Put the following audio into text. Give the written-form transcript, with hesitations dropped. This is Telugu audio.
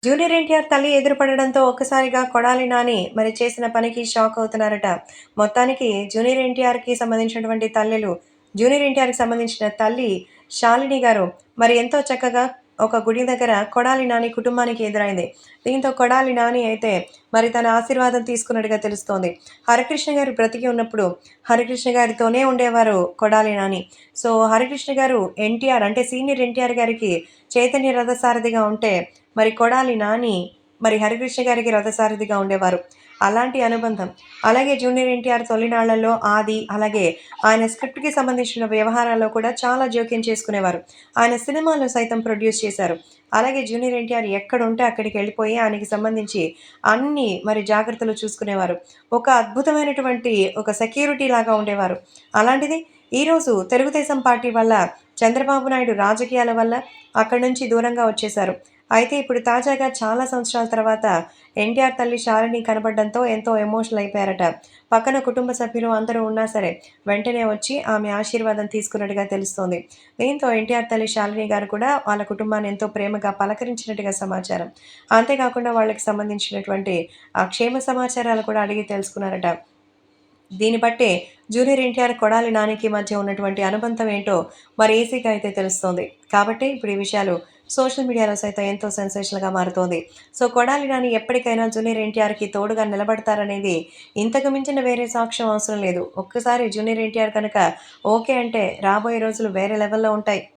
జూనియర్ ఎన్టీఆర్ తల్లి ఎదురుపడడంతో ఒక్కసారిగా కొడాలి నాని మరి చేసిన పనికి షాక్ అవుతున్నారట. మొత్తానికి జూనియర్ ఎన్టీఆర్‌కి సంబంధించినటువంటి తల్లులు, జూనియర్ ఎన్టీఆర్‌కి సంబంధించిన తల్లి శాలిని గారు మరి ఎంతో చక్కగా ఒక గుడి దగ్గర కొడాలి నాని కుటుంబానికి ఎదురైంది. దీంతో కొడాలి నాని అయితే మరి తన ఆశీర్వాదం తీసుకున్నట్టుగా తెలుస్తోంది. హరికృష్ణ గారు బ్రతికి ఉన్నప్పుడు హరికృష్ణ గారితోనే ఉండేవారు కొడాలి నాని. సో, హరికృష్ణ గారు ఎన్టీఆర్ అంటే సీనియర్ ఎన్టీఆర్ గారికి చైతన్య రథసారథిగా ఉంటే మరి కొడాలి నాని మరి హరికృష్ణ గారికి రథసారథిగా ఉండేవారు. అలాంటి అనుబంధం. అలాగే జూనియర్ ఎన్టీఆర్ తొలినాళ్లలో 'ఆది' అలాగే ఆయన స్క్రిప్ట్‌కి సంబంధించిన వ్యవహారాల్లో కూడా చాలా జోక్యం చేసుకునేవారు. ఆయన సినిమాలు సైతం ప్రొడ్యూస్ చేశారు. అలాగే జూనియర్ ఎన్టీఆర్ ఎక్కడుంటే అక్కడికెళ్ళిపోయి ఆయనకి సంబంధించి అన్ని మరి జాగ్రత్తలు చూసుకునేవారు. ఒక అద్భుతమైనటువంటి ఒక సెక్యూరిటీ లాగా ఉండేవారు. అలాంటిది ఈరోజు తెలుగుదేశం పార్టీ వల్ల చంద్రబాబు నాయుడు రాజకీయాల వల్ల అక్కడి నుంచి దూరంగా వచ్చేశారు. అయితే ఇప్పుడు తాజాగా చాలా సంవత్సరాల తర్వాత ఎన్టీఆర్ తల్లి శాలిని కనపడడంతో ఎంతో ఎమోషనల్ అయిపోయారట. పక్కన కుటుంబ సభ్యులు అందరూ ఉన్నా సరే వెంటనే వచ్చి ఆమె ఆశీర్వాదం తీసుకున్నట్టుగా తెలుస్తోంది. దీంతో ఎన్టీఆర్ తల్లి శాలిని గారు కూడా వాళ్ళ కుటుంబాన్ని ఎంతో ప్రేమగా పలకరించినట్టుగా సమాచారం. అంతేకాకుండా వాళ్ళకి సంబంధించినటువంటి క్షేమ సమాచారాలు కూడా అడిగి తెలుసుకున్నారట. దీన్ని బట్టే జూనియర్ ఎన్టీఆర్, కొడాలి నానికి మధ్య ఉన్నటువంటి అనుబంధం ఏంటో మరి ఈసీగా అయితే తెలుస్తోంది. కాబట్టి ఇప్పుడు ఈ విషయాలు సోషల్ మీడియాలో సైతం ఎంతో సెన్సేషనల్‌గా మారుతోంది. సో, కొడాలి నాని ఎప్పటికైనా జూనియర్ ఎన్టీఆర్‌కి తోడుగా నిలబడతారనేది ఇంతకు మించిన వేరే సాక్ష్యం అవసరం లేదు. ఒక్కసారి జూనియర్ ఎన్టీఆర్ కనుక ఓకే అంటే రాబోయే రోజులు వేరే లెవెల్‌లో ఉంటాయి.